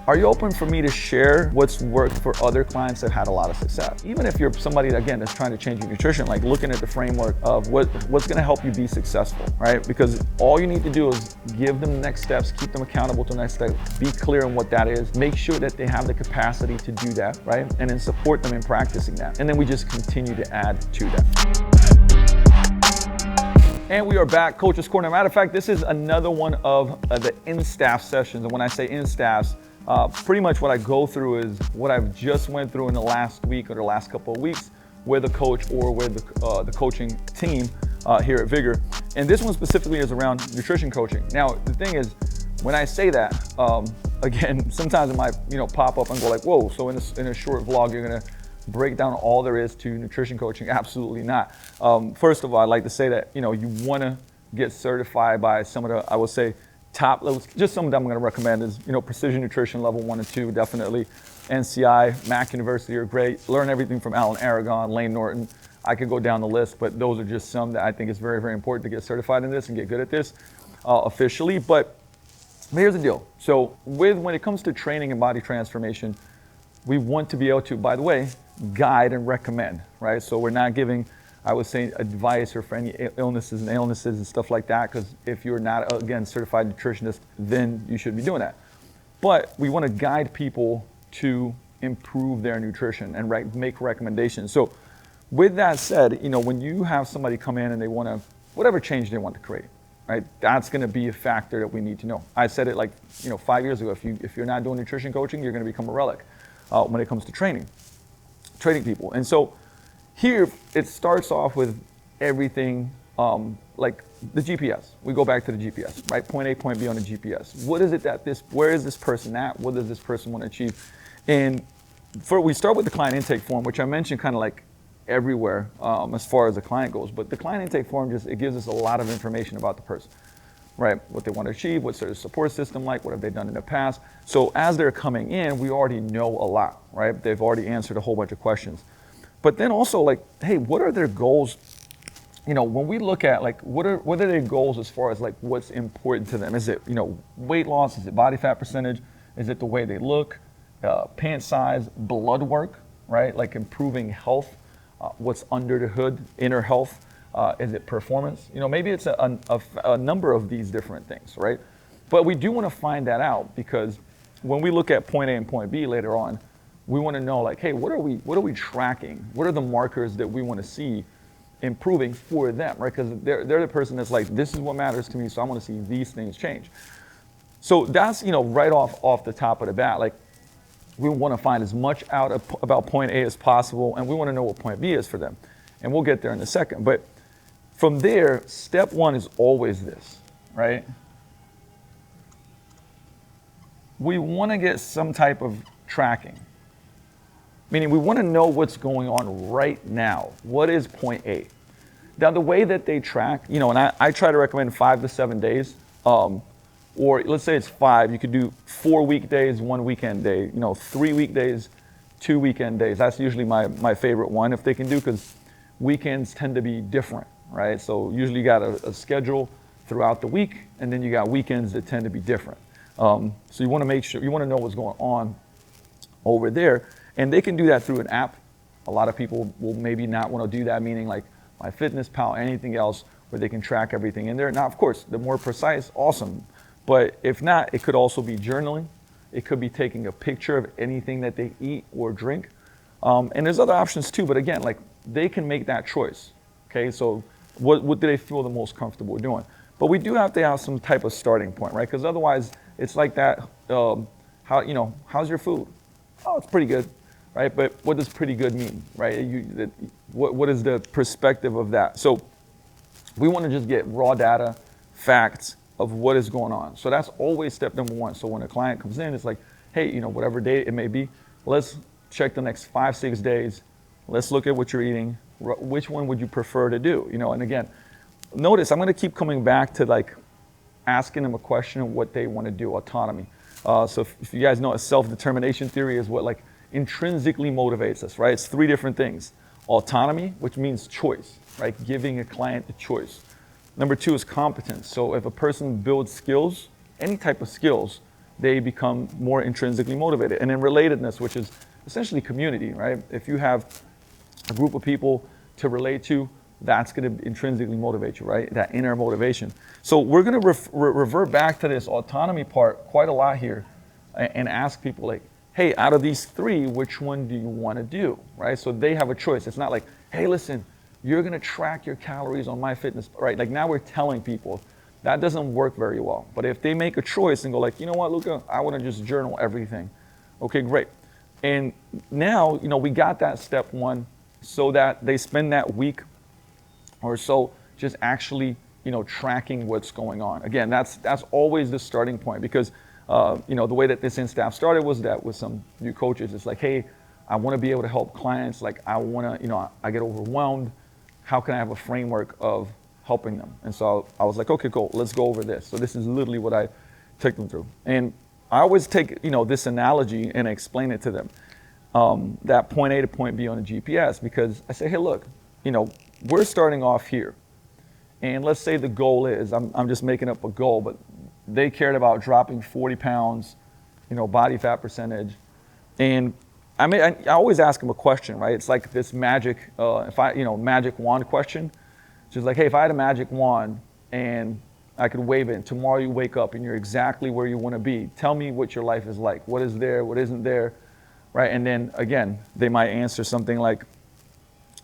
Are you open for me to share what's worked for other clients that had a lot of success? Even if you're somebody, again, that's trying to change your nutrition, like looking at the framework of what's gonna help you be successful, right? Because all you need to do is give them the next steps, keep them accountable to the next step, be clear on what that is, make sure that they have the capacity to do that, right? And then support them in practicing that. And then we just continue to add to that. And we are back, Coach's Corner. Matter of fact, this is another one of the in-staff sessions. And when I say in-staffs, pretty much what I go through is what I've just went through in the last week or the last couple of weeks with a coach or with the coaching team here at Vigor. And this one specifically is around nutrition coaching. Now, the thing is, when I say that, again, sometimes it might pop up and go like, whoa, so in a short vlog, you're gonna break down all there is to nutrition coaching? Absolutely not. First of all, I'd like to say that you wanna get certified by some of the, I would say, top levels. Just some of them I'm going to recommend is, Precision Nutrition Level 1 and 2, definitely. NCI, Mac University are great. Learn everything from Alan Aragon, Lane Norton. I could go down the list, but those are just some that I think is very, very important to get certified in this and get good at this officially. But here's the deal. So when it comes to training and body transformation, we want to be able to, by the way, guide and recommend, right? So we're not giving, I would say, advice or for any illnesses and stuff like that, because if you're not, again, certified nutritionist, then you should be doing that. But we want to guide people to improve their nutrition and make recommendations. So with that said, when you have somebody come in and they want to, whatever change they want to create, right? That's going to be a factor that we need to know. I said it 5 years ago, if you're not doing nutrition coaching, you're going to become a relic when it comes to training people. And so here, it starts off with everything like the GPS. We go back to the GPS, right? Point A, point B on the GPS. What is it where is this person at? What does this person want to achieve? And we start with the client intake form, which I mentioned kind of like everywhere as far as the client goes. But the client intake form it gives us a lot of information about the person, right? What they want to achieve, what's their support system like, what have they done in the past? So as they're coming in, we already know a lot, right? They've already answered a whole bunch of questions. But then also hey, what are their goals? When we look at what are their goals as far as what's important to them? Is it, weight loss? Is it body fat percentage? Is it the way they look? Pant size, blood work, right? Like improving health, what's under the hood, inner health. Is it performance? Maybe it's a number of these different things, right? But we do want to find that out, because when we look at point A and point B later on, we want to know hey, what are we tracking? What are the markers that we want to see improving for them, right? Because they're the person that's this is what matters to me, so I want to see these things change. So that's, right off the top of the bat, we want to find as much out about point A as possible, and we want to know what point B is for them. And we'll get there in a second. But from there, step one is always this, right? We want to get some type of tracking. Meaning we want to know what's going on right now. What is point A? Now, the way that they track, and I try to recommend 5 to 7 days, or let's say it's 5, you could do 4 weekdays, 1 weekend day, 3 weekdays, 2 weekend days. That's usually my favorite one if they can do, because weekends tend to be different, right? So usually you got a schedule throughout the week, and then you got weekends that tend to be different. So you want to make sure, you want to know what's going on over there. And they can do that through an app. A lot of people will maybe not want to do that, meaning MyFitnessPal, anything else where they can track everything in there. Now, of course, the more precise, awesome. But if not, it could also be journaling. It could be taking a picture of anything that they eat or drink. And there's other options too, but again, they can make that choice. Okay, so what do they feel the most comfortable doing? But we do have to have some type of starting point, right? Because otherwise, it's like that, how's your food? Oh, it's pretty good. Right, but what does pretty good mean, right? What is the perspective of that? So we want to just get raw data, facts of what is going on. So that's always step number one. So when a client comes in, it's hey, whatever day it may be, let's check the next 5-6 days. Let's look at what you're eating. Which one would you prefer to do? And again, notice I'm going to keep coming back to asking them a question of what they want to do, autonomy. So if you guys know, a self-determination theory is what intrinsically motivates us, right? It's 3 different things. Autonomy, which means choice, right? Giving a client the choice. Number 2 is competence. So if a person builds skills, any type of skills, they become more intrinsically motivated. And then relatedness, which is essentially community, right? If you have a group of people to relate to, that's going to intrinsically motivate you, right? That inner motivation. So we're going to revert back to this autonomy part quite a lot here and ask people like, hey, out of these three, which one do you want to do, right? So they have a choice. It's not like, hey, listen, you're going to track your calories on MyFitness, right? Like now we're telling people. That doesn't work very well. But if they make a choice and go like, you know what, Luka, I want to just journal everything. Okay, great. And now, we got that step one so that they spend that week or so just actually, tracking what's going on. Again, that's always the starting point because, the way that this in-staff started was that with some new coaches, it's like, hey, I want to be able to help clients. Like I want to, I get overwhelmed. How can I have a framework of helping them? And so I was like, okay, cool, let's go over this. So this is literally what I took them through. And I always take, this analogy and explain it to them, that point A to point B on a GPS, because I say, hey, look, we're starting off here. And let's say the goal is, I'm just making up a goal, but they cared about dropping 40 pounds, body fat percentage. And I always ask them a question, right? It's like this magic, magic wand question. Just like, hey, if I had a magic wand and I could wave it and tomorrow you wake up and you're exactly where you want to be, tell me what your life is like. What is there, what isn't there, right? And then again, they might answer something like,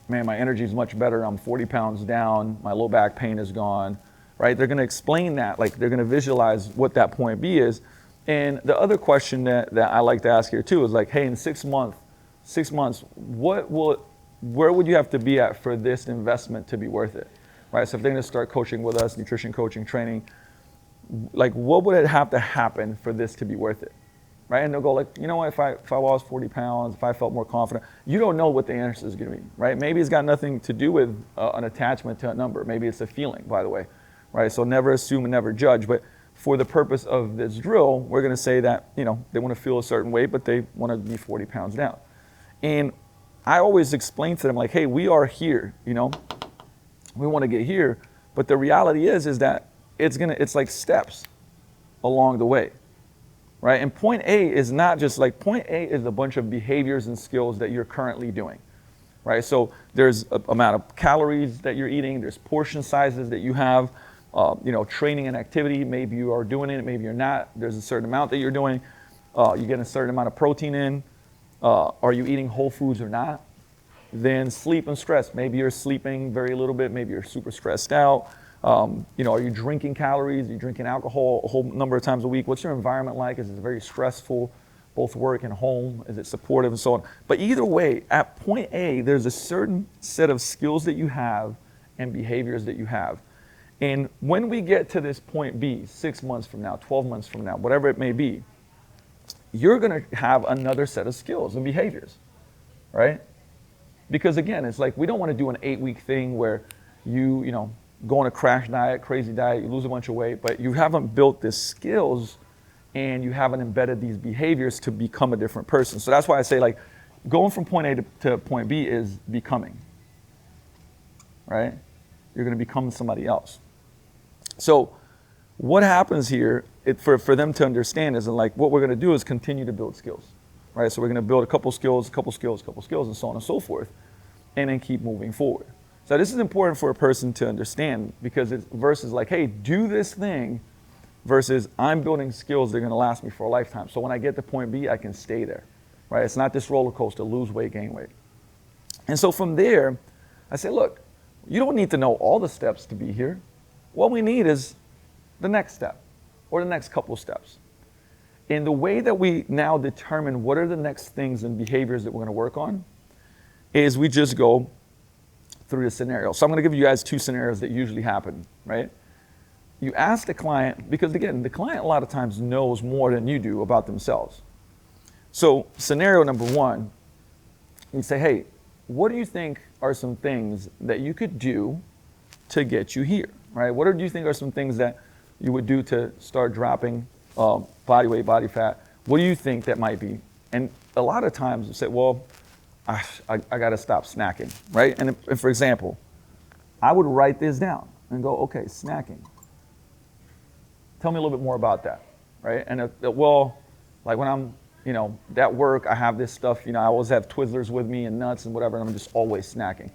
man, my energy is much better. I'm 40 pounds down. My low back pain is gone, right? They're going to explain that, like they're going to visualize what that point B is. And the other question that I like to ask here too is like, hey, in 6 months, where would you have to be at for this investment to be worth it? Right, so if they're going to start coaching with us, nutrition coaching, training, like what would it have to happen for this to be worth it? Right, and they'll go like, you know what, if I lost 40 pounds, if I felt more confident, you don't know what the answer is going to be, right? Maybe it's got nothing to do with an attachment to a number. Maybe it's a feeling, by the way, right? So never assume and never judge. But for the purpose of this drill, we're going to say that, they want to feel a certain way, but they want to be 40 pounds down. And I always explain to them like, hey, we are here, we want to get here, but the reality is that it's like steps along the way, right? And point A is not just like, point A is a bunch of behaviors and skills that you're currently doing, right? So there's an amount of calories that you're eating, there's portion sizes that you have, training and activity, maybe you are doing it, maybe you're not, there's a certain amount that you're doing, you're getting a certain amount of protein in, are you eating whole foods or not? Then sleep and stress. Maybe you're sleeping very little bit. Maybe you're super stressed out. Are you drinking calories? Are you drinking alcohol a whole number of times a week? What's your environment like? Is it very stressful, both work and home? Is it supportive and so on? But either way, at point A, there's a certain set of skills that you have and behaviors that you have. And when we get to this point B, 6 months from now, 12 months from now, whatever it may be, you're going to have another set of skills and behaviors, right? Because again, it's like we don't want to do an 8-week thing where you go on a crash diet, crazy diet, you lose a bunch of weight, but you haven't built these skills and you haven't embedded these behaviors to become a different person. So that's why I say like going from point A to point B is becoming, right? You're going to become somebody else. So what happens here for them to understand is like what we're going to do is continue to build skills. Right, so we're going to build a couple skills, and so on and so forth, and then keep moving forward. So this is important for a person to understand because it's versus like, hey, do this thing versus I'm building skills that are going to last me for a lifetime. So when I get to point B, I can stay there, right? It's not this roller coaster, lose weight, gain weight. And so from there, I say, look, you don't need to know all the steps to be here. What we need is the next step or the next couple steps. And the way that we now determine what are the next things and behaviors that we're going to work on is we just go through the scenario. So I'm going to give you guys 2 scenarios that usually happen, right? You ask the client, because again, the client a lot of times knows more than you do about themselves. So scenario number 1, you say, hey, what do you think are some things that you could do to get you here, right? What do you think are some things that you would do to start dropping body weight, body fat? What do you think that might be? And a lot of times you say, well, I got to stop snacking, right? And if, for example, I would write this down and go, okay, snacking. Tell me a little bit more about that. right? And well, like when I'm, at work, I have this stuff, I always have Twizzlers with me and nuts and whatever, and I'm just always snacking.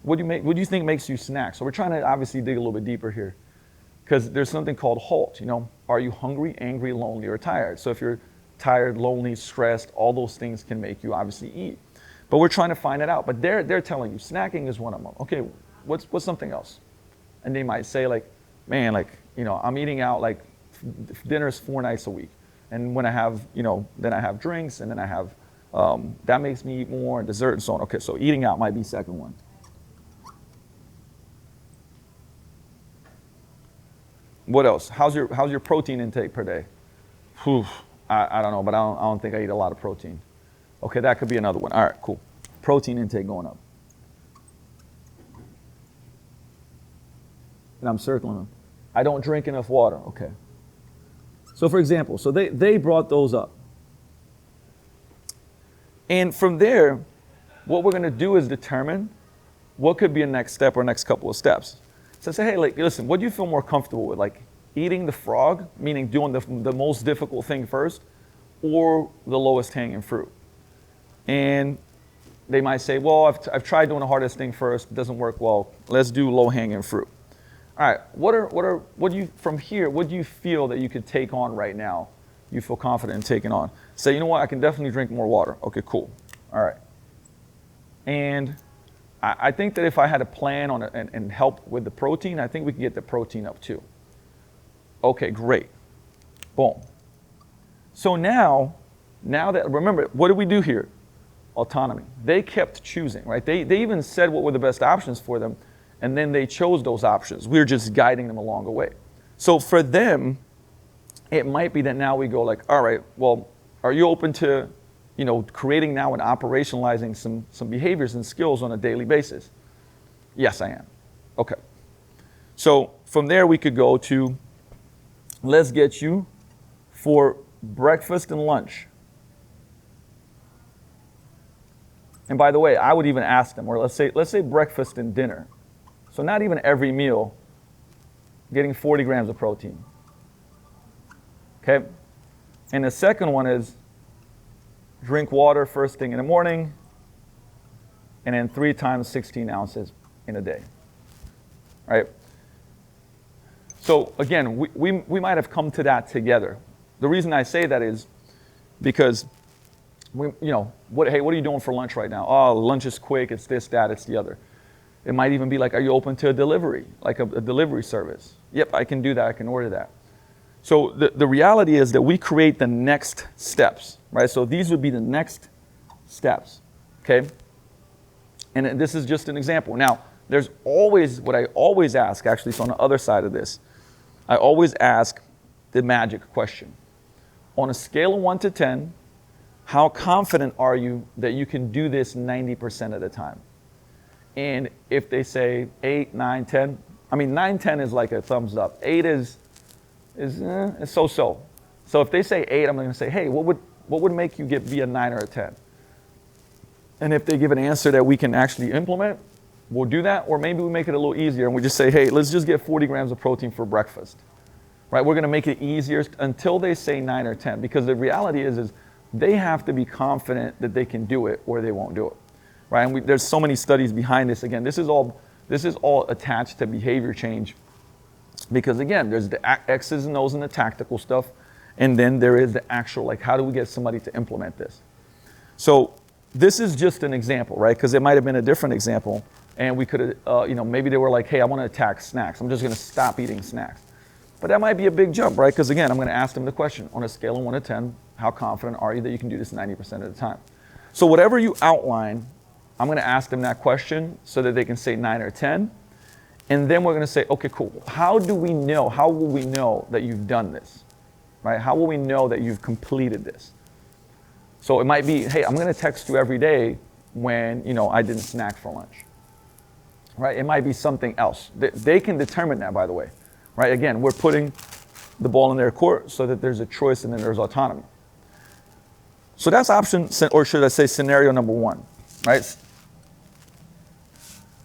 What do you think makes you snack? So we're trying to obviously dig a little bit deeper here, because there's something called HALT. Are you hungry, angry, lonely, or tired? So if you're tired, lonely, stressed, all those things can make you obviously eat. But we're trying to find it out. But they're telling you snacking is one of them. Okay, what's something else? And they might say like, man, like, I'm eating out, like dinner's 4 nights a week. And when I have, then I have drinks, and then I have, that makes me eat more, and dessert and so on. Okay, so eating out might be second one. What else? How's your protein intake per day? Whew, I don't know, but I don't think I eat a lot of protein. Okay, that could be another one. All right, cool. Protein intake going up. And I'm circling them. I don't drink enough water. Okay. So for example, so they brought those up. And from there, what we're going to do is determine what could be a next step or next couple of steps. So say, hey, like, listen, what do you feel more comfortable with? Like eating the frog, meaning doing the most difficult thing first, or the lowest hanging fruit? And they might say, well, I've tried doing the hardest thing first, it doesn't work well. Let's do low hanging fruit. All right, what do you, from here, what do you feel that you could take on right now? You feel confident in taking on? Say, you know what, I can definitely drink more water. Okay, cool. All right. And I think that if I had a plan on it and help with the protein, I think we could get the protein up too. Okay, great. Boom. So now that, remember, what did we do here? Autonomy. They kept choosing, right? They even said what were the best options for them, and then they chose those options. We're just guiding them along the way. So for them, it might be that now we go like, all right, well, are you open to, creating now and operationalizing some behaviors and skills on a daily basis? Yes, I am. Okay. So from there we could go to, let's get you for breakfast and lunch. And by the way, I would even ask them, or let's say breakfast and dinner. So not even every meal, getting 40 grams of protein. Okay? And the second one is drink water first thing in the morning, and then 3 times 16 ounces in a day. Right? So again, we might have come to that together. The reason I say that is because hey, what are you doing for lunch right now? Oh, lunch is quick, it's this, that, it's the other. It might even be like, are you open to a delivery, like a delivery service? Yep, I can do that, I can order that. So the reality is that we create the next steps, right? So these would be the next steps, okay? And this is just an example. Now, there's always, what I always ask, actually, so on the other side of this, I always ask the magic question. On a scale of 1 to 10, how confident are you that you can do this 90% of the time? And if they say 8, 9, 10, I mean, 9, 10 is like a thumbs up. 8 is so-so. So if they say 8, I'm going to say, hey, what would make you be a 9 or a 10? And if they give an answer that we can actually implement, we'll do that. Or maybe we make it a little easier and we just say, hey, let's just get 40 grams of protein for breakfast. Right? We're going to make it easier until they say 9 or 10. Because the reality is they have to be confident that they can do it or they won't do it. Right? And there's so many studies behind this. Again, this is all attached to behavior change. Because again, there's the X's and O's and the tactical stuff. And then there is the actual, like, how do we get somebody to implement this? So this is just an example, right? Because it might have been a different example. And we could have, maybe they were like, hey, I want to attack snacks. I'm just going to stop eating snacks. But that might be a big jump, right? Because again, I'm going to ask them the question, on a scale of 1 to 10, how confident are you that you can do this 90% of the time? So whatever you outline, I'm going to ask them that question so that they can say 9 or 10. And then we're going to say, okay, cool. How will we know that you've done this? Right? How will we know that you've completed this? So it might be, hey, I'm going to text you every day when, I didn't snack for lunch. Right? It might be something else. They can determine that, by the way. Right? Again, we're putting the ball in their court so that there's a choice and then there's autonomy. So that's option, or should I say scenario number 1, right?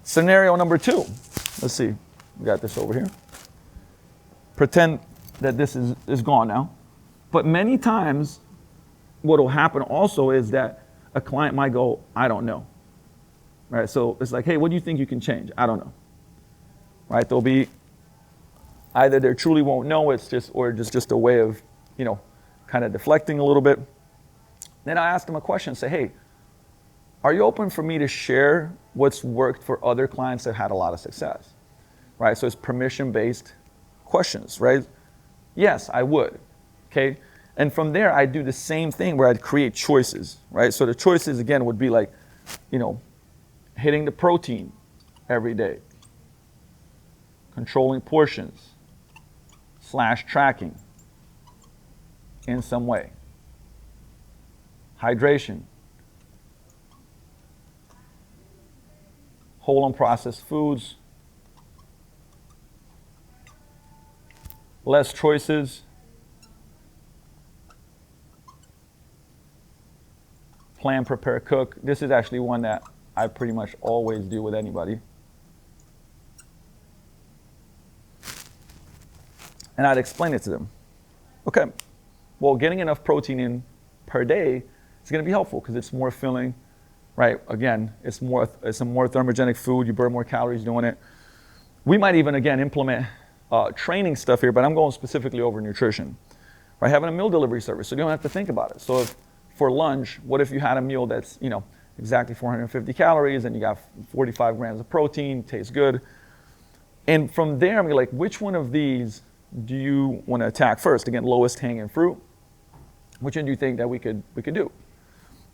Scenario number 2. Let's see. We got this over here. Pretend that this is gone now. But many times, what will happen also is that a client might go, I don't know. Right? So it's like, hey, what do you think you can change? I don't know. Right? There'll be either they truly won't know, or just a way of, kind of deflecting a little bit. Then I ask them a question, say, hey, are you open for me to share what's worked for other clients that had a lot of success? Right? So it's permission-based questions, right? Yes, I would. Okay? And from there, I do the same thing where I'd create choices, right? So the choices, again, would be like, hitting the protein every day, controlling portions, / tracking in some way, hydration, whole and processed foods, less choices, plan, prepare, cook. This is actually one that I pretty much always do with anybody. And I'd explain it to them. Okay, well, getting enough protein in per day is going to be helpful because it's more filling, right? Again, it's a more thermogenic food. You burn more calories doing it. We might even, again, implement training stuff here, but I'm going specifically over nutrition. Right? Having a meal delivery service, so you don't have to think about it. So if for lunch, what if you had a meal that's, exactly 450 calories and you got 45 grams of protein, tastes good. And from there, I'm like, which one of these do you want to attack first? Again, lowest hanging fruit. Which one do you think that we could do?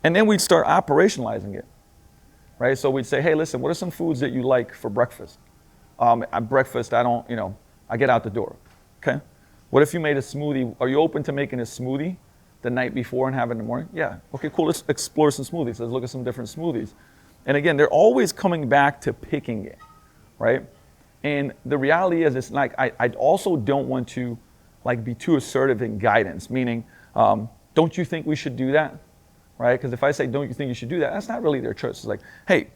And then we'd start operationalizing it, right? So we'd say, hey, listen, what are some foods that you like for breakfast? At breakfast, I get out the door, okay? What if you made a smoothie? Are you open to making a smoothie the night before and have it in the morning? Yeah, okay, cool, let's explore some smoothies. Let's look at some different smoothies. And again, they're always coming back to picking it, right? And the reality is, it's like, I also don't want to be too assertive in guidance, meaning, don't you think we should do that, right? Because if I say, don't you think you should do that, that's not really their choice. It's like, hey,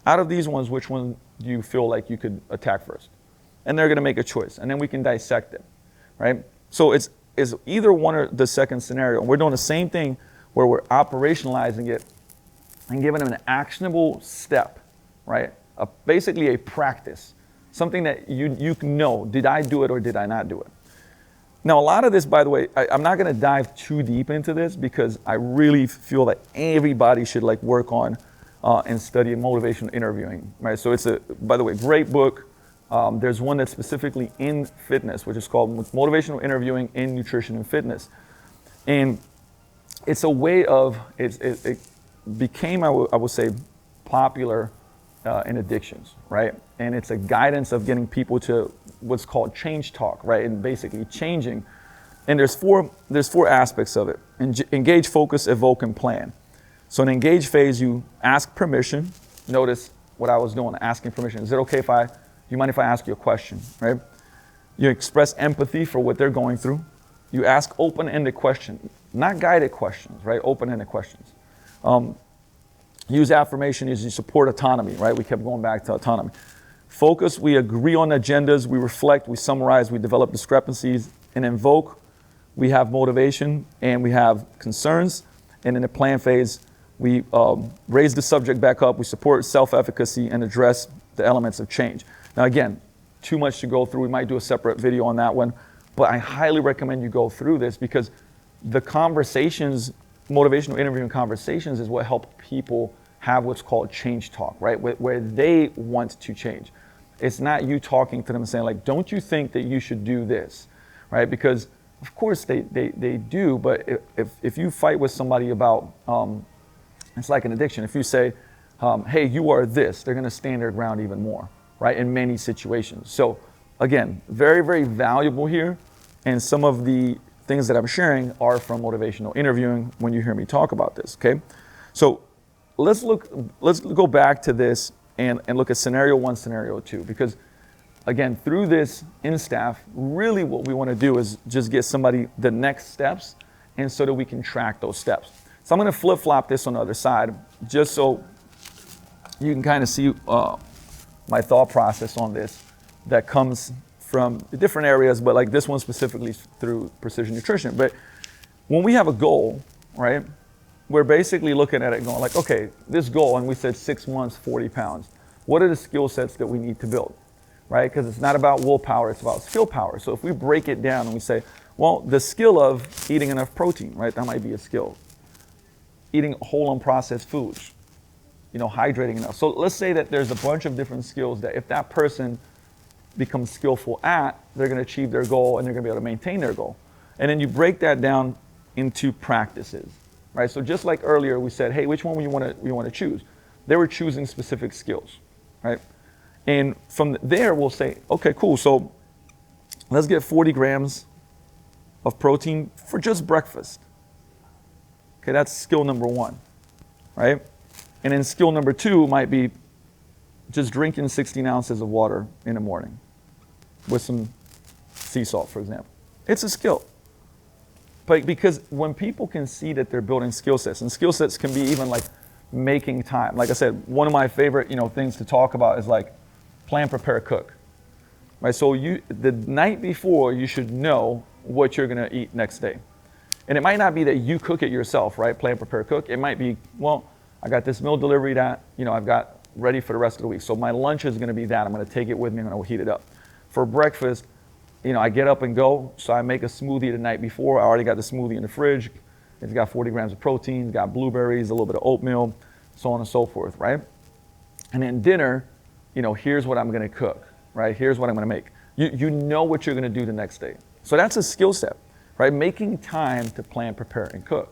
out of these ones, which one do you feel like you could attack first? And they're gonna make a choice, and then we can dissect it, right? So it's either one or the second scenario. And we're doing the same thing where we're operationalizing it and giving them an actionable step, right? Basically a practice, something that you know, did I do it or did I not do it? Now, a lot of this, by the way, I'm not gonna dive too deep into this because I really feel that everybody should work on and study motivational interviewing, right? So it's by the way, great book. There's one that's specifically in fitness, which is called Motivational Interviewing in Nutrition and Fitness. And it's a way of, it became, I would say, popular in addictions, right? And it's a guidance of getting people to what's called change talk, right? And basically changing. And there's four aspects of it. Engage, focus, evoke, and plan. So in engage phase, you ask permission. Notice what I was doing, asking permission. Is it okay do you mind if I ask you a question, right? You express empathy for what they're going through. You ask open-ended questions, not guided questions, right? Open-ended questions. Use affirmation as you support autonomy, right? We kept going back to autonomy. Focus, we agree on agendas, we reflect, we summarize, we develop discrepancies. And invoke, we have motivation and we have concerns. And in the plan phase, we raise the subject back up, we support self-efficacy and address the elements of change. Now again, too much to go through. We might do a separate video on that one, but I highly recommend you go through this because the conversations, motivational interviewing conversations is what help people have what's called change talk, right? Where they want to change. It's not you talking to them and saying don't you think that you should do this, right? Because of course they do, but if you fight with somebody about, it's like an addiction. If you say, hey, you are this, they're gonna stand their ground even more, right? In many situations. So again, very, very valuable here. And some of the things that I'm sharing are from motivational interviewing when you hear me talk about this, okay? So let's go back to this and look at scenario 1, scenario 2, because again, through this in staff, really what we wanna do is just get somebody the next steps and so that we can track those steps. So I'm gonna flip-flop this on the other side just so you can kind of see my thought process on this that comes from different areas, but this one specifically through precision nutrition. But when we have a goal, right, we're basically looking at it going like, okay, this goal, and we said 6 months, 40 pounds. What are the skill sets that we need to build, right? Because it's not about willpower, it's about skill power. So if we break it down and we say, well, the skill of eating enough protein, right, that might be a skill. Eating whole unprocessed foods, hydrating enough. So let's say that there's a bunch of different skills that if that person becomes skillful at, they're going to achieve their goal and they're going to be able to maintain their goal. And then you break that down into practices, right? So just like earlier we said, hey, which one we want to choose? They were choosing specific skills, right? And from there we'll say, okay, cool. So let's get 40 grams of protein for just breakfast. Okay, that's skill number 1, right? And then skill number 2 might be just drinking 16 ounces of water in the morning with some sea salt, for example. It's a skill. But because when people can see that they're building skill sets, and skill sets can be even like making time. Like I said, one of my favorite, things to talk about is like plan, prepare, cook. Right? So the night before, you should know what you're gonna eat next day. And it might not be that you cook it yourself, right? Plan, prepare, cook. It might be, well, I got this meal delivery that, I've got ready for the rest of the week. So my lunch is gonna be that. I'm gonna take it with me, I'm gonna heat it up. For breakfast, I get up and go, so I make a smoothie the night before. I already got the smoothie in the fridge. It's got 40 grams of protein, it's got blueberries, a little bit of oatmeal, so on and so forth, right? And then dinner, here's what I'm gonna cook, right? Here's what I'm gonna make. You know what you're gonna do the next day. So that's a skill set, right? Making time to plan, prepare, and cook.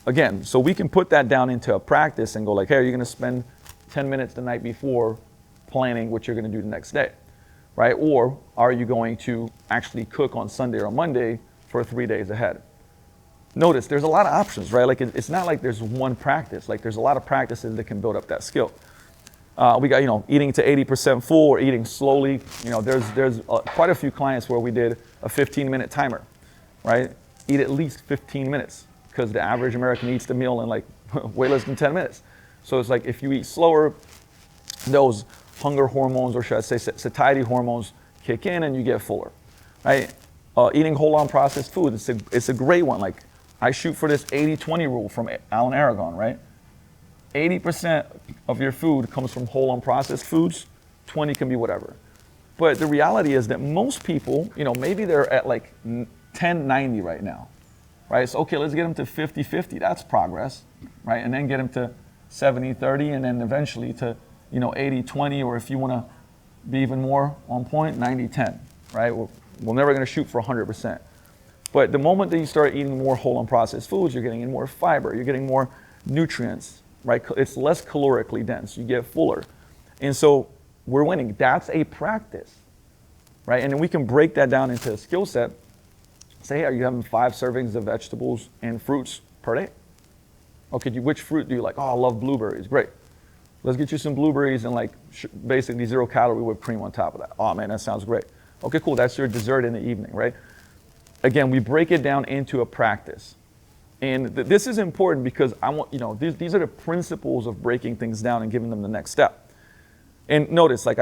Again, so we can put that down into a practice and go like, hey, you're gonna spend 10 minutes the night before planning what you're gonna do the next day. Right? Or are you going to actually cook on Sunday or Monday for 3 days ahead? Notice there's a lot of options, right? Like it's not like there's one practice. Like there's a lot of practices that can build up that skill. We got, eating to 80% full or eating slowly. There's quite a few clients where we did a 15-minute timer, right? Eat at least 15 minutes because the average American eats the meal in like way less than 10 minutes. So it's like if you eat slower, those hunger hormones, or should I say satiety hormones, kick in and you get fuller, right? Eating whole unprocessed food, it's a great one. Like I shoot for this 80-20 rule from Alan Aragon, right? 80% of your food comes from whole unprocessed foods, 20 can be whatever. But the reality is that most people, maybe they're at like 10-90 right now, right? So okay, let's get them to 50-50, that's progress, right? And then get them to 70-30 and then eventually to 80-20, or if you want to be even more on point, 90-10, right? We're never going to shoot for 100%. But the moment that you start eating more whole unprocessed foods, you're getting in more fiber, you're getting more nutrients, right? It's less calorically dense, you get fuller. And so we're winning. That's a practice, right? And then we can break that down into a skill set. Say, hey, are you having 5 servings of vegetables and fruits per day? Okay, which fruit do you like? Oh, I love blueberries. Great. Let's get you some blueberries and like basically 0-calorie whipped cream on top of that. Oh man, that sounds great. Okay, cool, that's your dessert in the evening, right? Again, we break it down into a practice. And this is important because I want, these are the principles of breaking things down and giving them the next step. And notice, like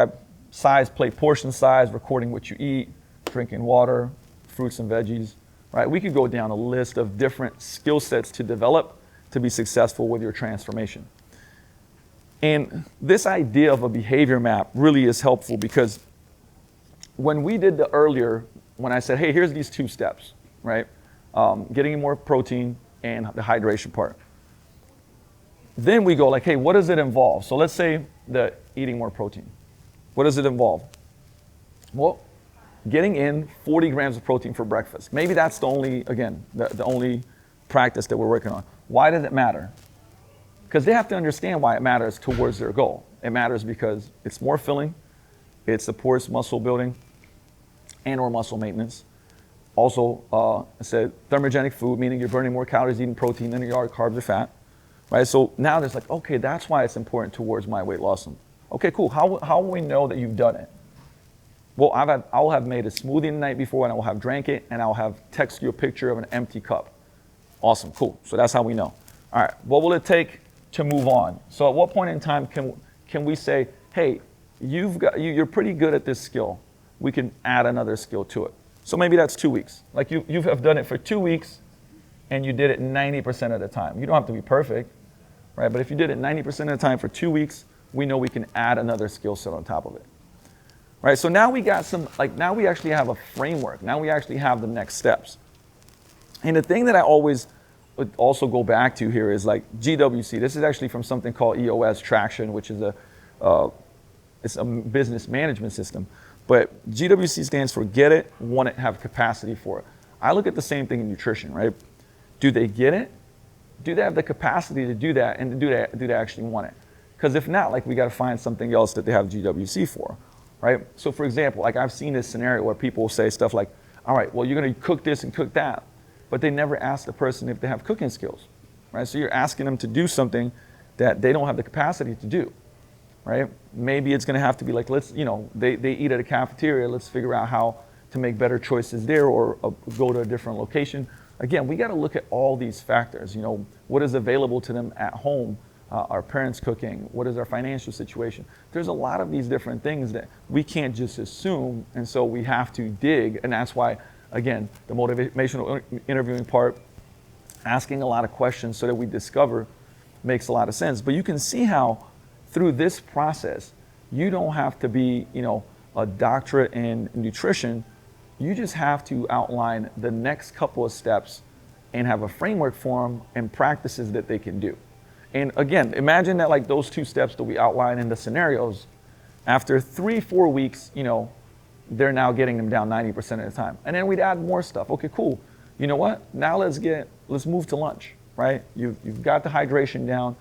plate portion size, recording what you eat, drinking water, fruits and veggies, right? We could go down a list of different skill sets to develop to be successful with your transformation. And this idea of a behavior map really is helpful because when we did when I said, hey, here's these 2 steps, right? Getting more protein and the hydration part. Then we go like, hey, what does it involve? So let's say the eating more protein. What does it involve? Well, getting in 40 grams of protein for breakfast. Maybe that's the only practice that we're working on. Why does it matter? Because they have to understand why it matters towards their goal. It matters because it's more filling, it supports muscle building and or muscle maintenance. Also, I said thermogenic food, meaning you're burning more calories eating protein than you are carbs or fat, right? So now there's like, okay, that's why it's important towards my weight loss. Okay, cool. How will we know that you've done it? Well, I'll have made a smoothie the night before and I will have drank it and I'll have text you a picture of an empty cup. Awesome, cool. So that's how we know. All right, what will it take to move on? So at what point in time can we say, hey, you're pretty good at this skill. We can add another skill to it. So maybe that's 2 weeks. Like you have done it for 2 weeks and you did it 90% of the time. You don't have to be perfect, right? But if you did it 90% of the time for 2 weeks, we know we can add another skill set on top of it. Right, so now we got some, now we actually have a framework. Now we actually have the next steps. And the thing that I always would also go back to here is like GWC. This is actually from something called EOS Traction, which is it's a business management system. But GWC stands for get it, want it, have capacity for it. I look at the same thing in nutrition, right? Do they get it? Do they have the capacity to do that? And do they actually want it? Because if not, like we got to find something else that they have GWC for. Right? So for example, like I've seen this scenario where people will say stuff like, all right, well, you're going to cook this and cook that, but they never ask the person if they have cooking skills, right? So you're asking them to do something that they don't have the capacity to do, right? Maybe it's going to have to be like, let's, they eat at a cafeteria, let's figure out how to make better choices there or go to a different location. Again, we got to look at all these factors, what is available to them at home. Our parents cooking, what is our financial situation? There's a lot of these different things that we can't just assume, and so we have to dig, and that's why, again, the motivational interviewing part, asking a lot of questions so that we discover makes a lot of sense. But you can see how through this process, you don't have to be, a doctorate in nutrition. You just have to outline the next couple of steps and have a framework for them and practices that they can do. And again, imagine that like those 2 steps that we outline in the scenarios, after 3-4 weeks, they're now getting them down 90% of the time. And then we'd add more stuff. Okay, cool. You know what? Now let's move to lunch, right? You've got the hydration down.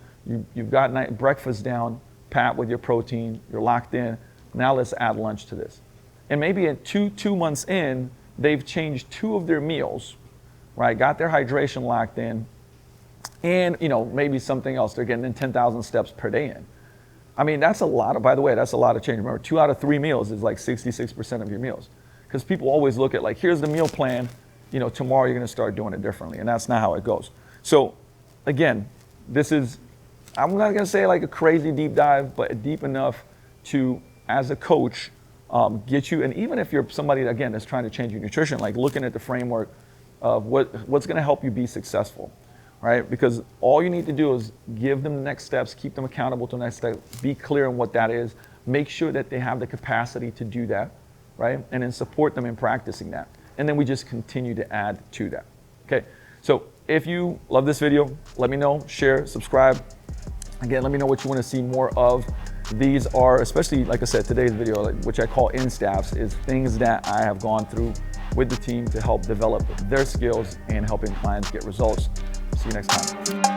You've got breakfast down, pat with your protein. You're locked in. Now let's add lunch to this. And maybe at 2 months in, they've changed 2 of their meals, right? Got their hydration locked in. And maybe something else. They're getting in 10,000 steps per day in. I mean, that's a lot by the way, that's a lot of change. Remember, 2 out of 3 meals is like 66% of your meals. Because people always look at like, here's the meal plan, tomorrow you're gonna start doing it differently. And that's not how it goes. So again, I'm not gonna say like a crazy deep dive, but deep enough to, as a coach, get you, and even if you're somebody, again, that's trying to change your nutrition, like looking at the framework of what's gonna help you be successful. Right? Because all you need to do is give them the next steps, keep them accountable to the next step, be clear on what that is, make sure that they have the capacity to do that, right? And then support them in practicing that. And then we just continue to add to that, okay? So if you love this video, let me know, share, subscribe. Again, let me know what you want to see more of. These are, especially, like I said, today's video, which I call in-staffs, is things that I have gone through with the team to help develop their skills and helping clients get results. See you next time.